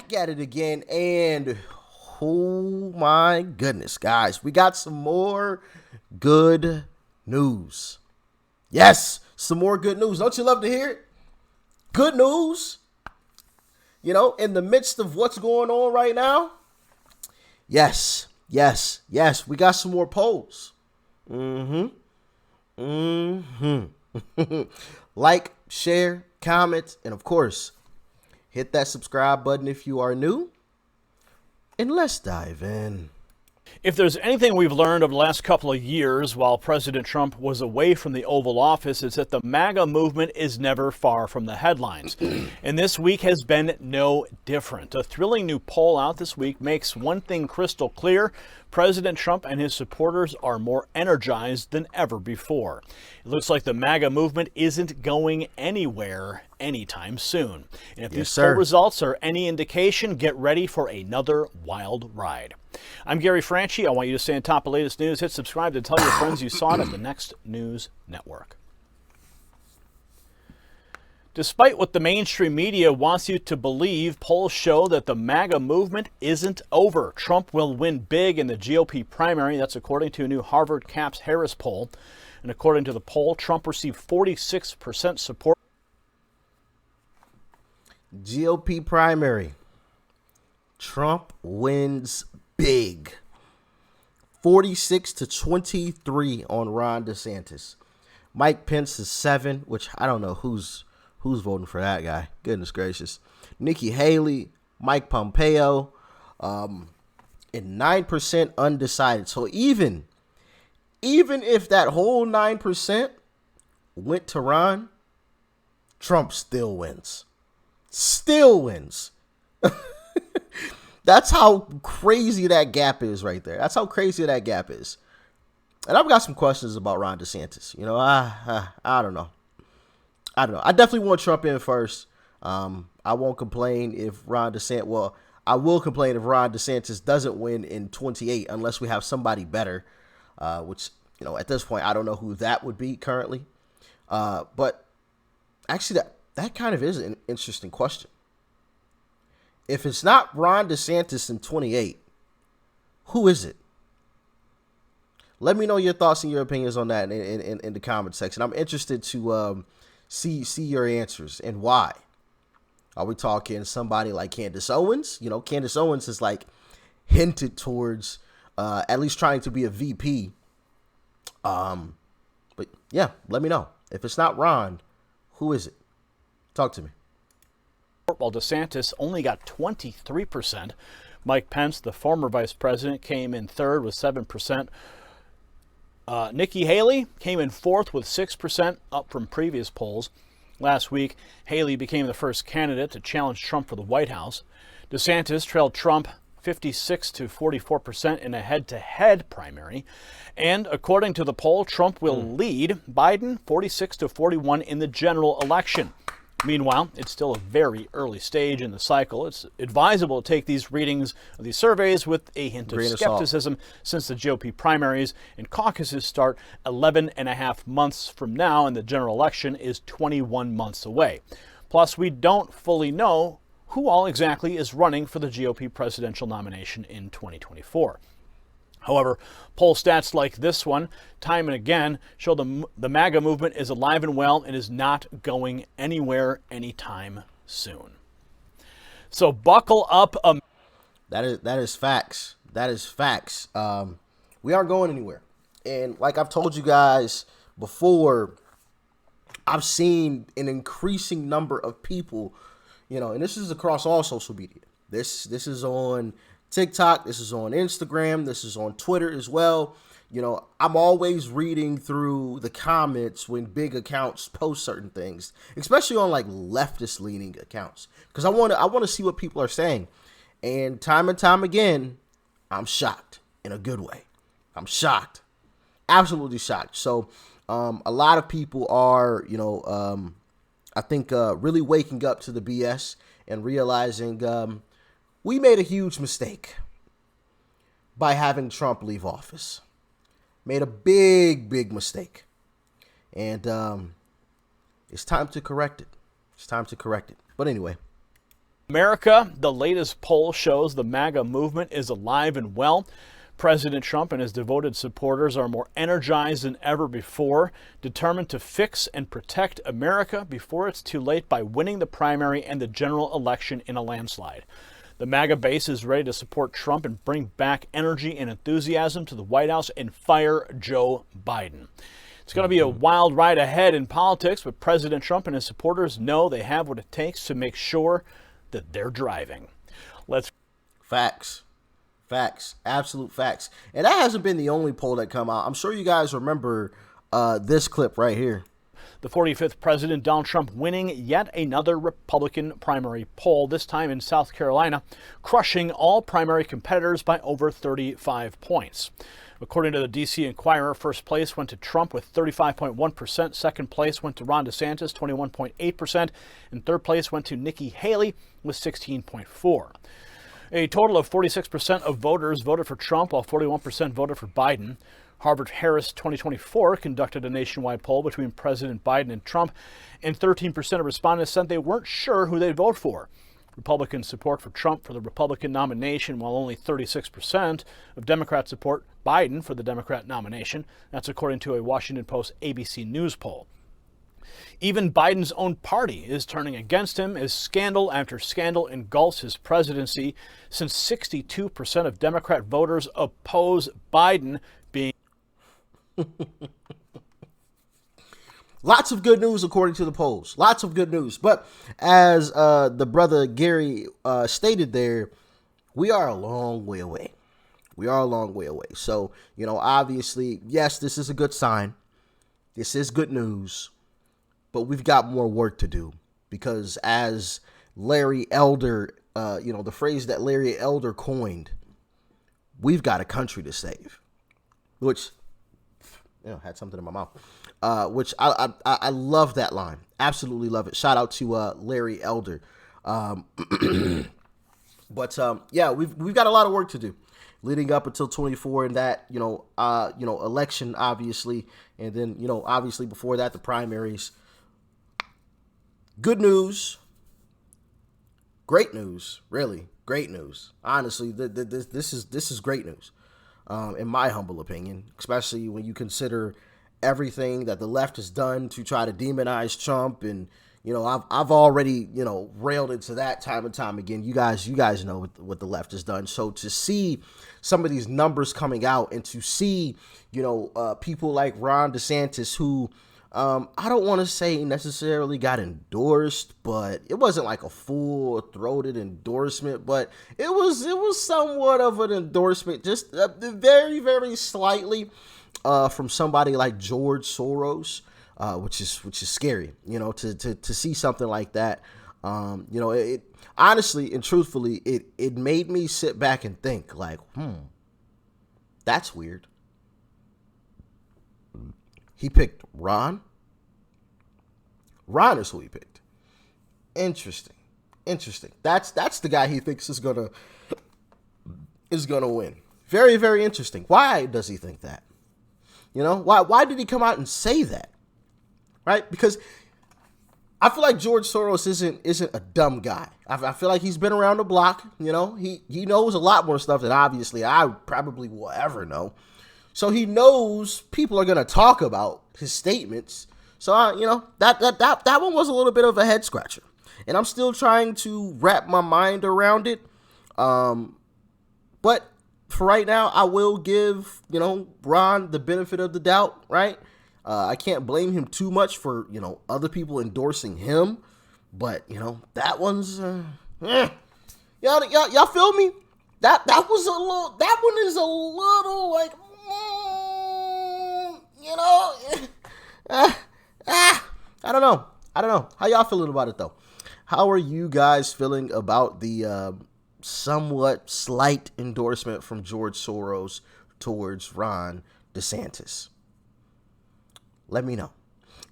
back at it again, and oh my goodness, guys, we got some more good news. Yes, some more good news. Don't you love to hear it? Good news, in the midst of what's going on right now. Yes, we got some more polls. Like, share, comment, and of course, hit that subscribe button if you are new. And let's dive in. If there's anything we've learned over the last couple of years while President Trump was away from the Oval Office, it's that the MAGA movement is never far from the headlines. And this week has been no different. A thrilling new poll out this week makes one thing crystal clear. President Trump and his supporters are more energized than ever before. It looks like the MAGA movement isn't going anywhere anytime soon. And if these poll results are any indication, get ready for another wild ride. I'm Gary Franchi. I want you to stay on top of the latest news. Hit subscribe to tell your friends you saw it at the Next News Network. Despite what the mainstream media wants you to believe, polls show that the MAGA movement isn't over. Trump will win big in the GOP primary. That's according to a new Harvard Capps Harris poll. And according to the poll, Trump received 46% support. GOP primary. Trump wins big. 46-23 on Ron DeSantis. Mike Pence is 7, which I don't know who's voting for that guy. Goodness gracious. Nikki Haley, Mike Pompeo, and 9% undecided. So even if that whole 9% went to Ron, Trump still wins. Still wins. That's how crazy that gap is right there. That's how crazy that gap is. And I've got some questions about Ron DeSantis. I don't know. I definitely want Trump in first. I won't complain if Ron DeSantis. Well, I will complain if Ron DeSantis doesn't win in 28 unless we have somebody better. Which at this point I don't know who that would be currently. But actually, that kind of is an interesting question. If it's not Ron DeSantis in 28, who is it? Let me know your thoughts and your opinions on that in the comment section. I'm interested to see your answers and why. Are we talking somebody like Candace Owens? Candace Owens is like hinted towards at least trying to be a VP. But yeah, let me know. If it's not Ron, who is it? Talk to me. While DeSantis only got 23%, Mike Pence, the former vice president, came in third with 7%. Nikki Haley came in fourth with 6%, up from previous polls. Last week, Haley became the first candidate to challenge Trump for the White House. DeSantis trailed Trump 56-44% in a head-to-head primary. And according to the poll, Trump will lead Biden 46-41 in the general election. Meanwhile, it's still a very early stage in the cycle. It's advisable to take these readings of these surveys with a hint of skepticism since the GOP primaries and caucuses start 11 and a half months from now and the general election is 21 months away. Plus, we don't fully know who all exactly is running for the GOP presidential nomination in 2024. However, poll stats like this one, time and again, show the MAGA movement is alive and well and is not going anywhere anytime soon. So buckle up. That is facts. That is facts. We aren't going anywhere. And like I've told you guys before, I've seen an increasing number of people, and this is across all social media. This is on TikTok, this is on Instagram, this is on Twitter as well. I'm always reading through the comments when big accounts post certain things, especially on like leftist leaning accounts, because I want to see what people are saying. And time again, I'm shocked in a good way. I'm shocked, absolutely shocked. So a lot of people are, I think really waking up to the BS and realizing we made a huge mistake by having Trump leave office. Made a big mistake. And it's time to correct it. It's time to correct it. But anyway, America, the latest poll shows the MAGA movement is alive and well. President Trump and his devoted supporters are more energized than ever before, determined to fix and protect America before it's too late by winning the primary and the general election in a landslide. The MAGA base is ready to support Trump and bring back energy and enthusiasm to the White House and fire Joe Biden. It's going to be a wild ride ahead in politics, but President Trump and his supporters know they have what it takes to make sure that they're driving. Facts. Absolute facts. And that hasn't been the only poll that come out. I'm sure you guys remember this clip right here. The 45th president, Donald Trump, winning yet another Republican primary poll, this time in South Carolina, crushing all primary competitors by over 35 points. According to the D.C. Inquirer, first place went to Trump with 35.1%, second place went to Ron DeSantis, 21.8%, and third place went to Nikki Haley with 16.4%. A total of 46% of voters voted for Trump, while 41% voted for Biden. Harvard-Harris 2024 conducted a nationwide poll between President Biden and Trump, and 13% of respondents said they weren't sure who they'd vote for. Republican support for Trump for the Republican nomination, while only 36% of Democrats support Biden for the Democrat nomination. That's according to a Washington Post ABC News poll. Even Biden's own party is turning against him as scandal after scandal engulfs his presidency, since 62% of Democrat voters oppose Biden being... Lots of good news according to the polls. Lots of good news. But as the brother Gary stated there, we are a long way away. So, obviously, yes, this is a good sign. This is good news. But we've got more work to do. Because as Larry Elder, the phrase that Larry Elder coined, we've got a country to save. Which, had something in my mouth. Which I love that line. Absolutely love it. Shout out to Larry Elder. But we've got a lot of work to do leading up until 24 and that, election, obviously. And then, obviously before that, the primaries. Good news. Great news. Really great news. Honestly, this is great news. In my humble opinion, especially when you consider everything that the left has done to try to demonize Trump. And, I've already, railed into that time and time again. You guys know what the left has done. So to see some of these numbers coming out and to see, people like Ron DeSantis, who I don't want to say necessarily got endorsed, but it wasn't like a full-throated endorsement, but it was somewhat of an endorsement, just very, very slightly, from somebody like George Soros, which is scary, to see something like that. It honestly and truthfully, it made me sit back and think like, that's weird. He picked Ron. Ron is who he picked. Interesting. That's the guy he thinks is gonna win. Very, very interesting. Why does he think that? Why did he come out and say that? Right? Because I feel like George Soros isn't a dumb guy. I feel like he's been around the block. He knows a lot more stuff than obviously I probably will ever know. So he knows people are going to talk about his statements. So, that one was a little bit of a head scratcher. And I'm still trying to wrap my mind around it. But for right now, I will give, Ron the benefit of the doubt, right? I can't blame him too much for, other people endorsing him. But, that one's, y'all feel me? That one is a little like, I don't know. How y'all feeling about it though? How are you guys feeling about the somewhat slight endorsement from George Soros towards Ron DeSantis? Let me know.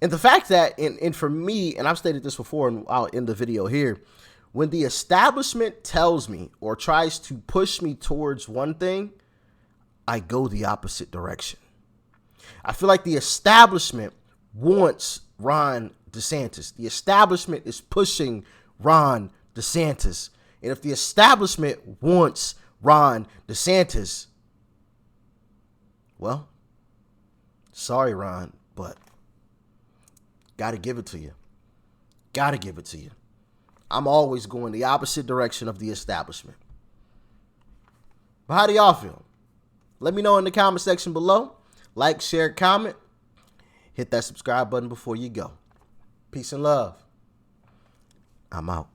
And the fact that, and for me, and I've stated this before and I'll end the video here, when the establishment tells me or tries to push me towards one thing, I go the opposite direction. I feel like the establishment wants Ron DeSantis. The establishment is pushing Ron DeSantis. And if the establishment wants Ron DeSantis, well, sorry, Ron, but gotta give it to you. Gotta give it to you. I'm always going the opposite direction of the establishment. But how do y'all feel? Let me know in the comment section below. Like, share, comment. Hit that subscribe button before you go. Peace and love. I'm out.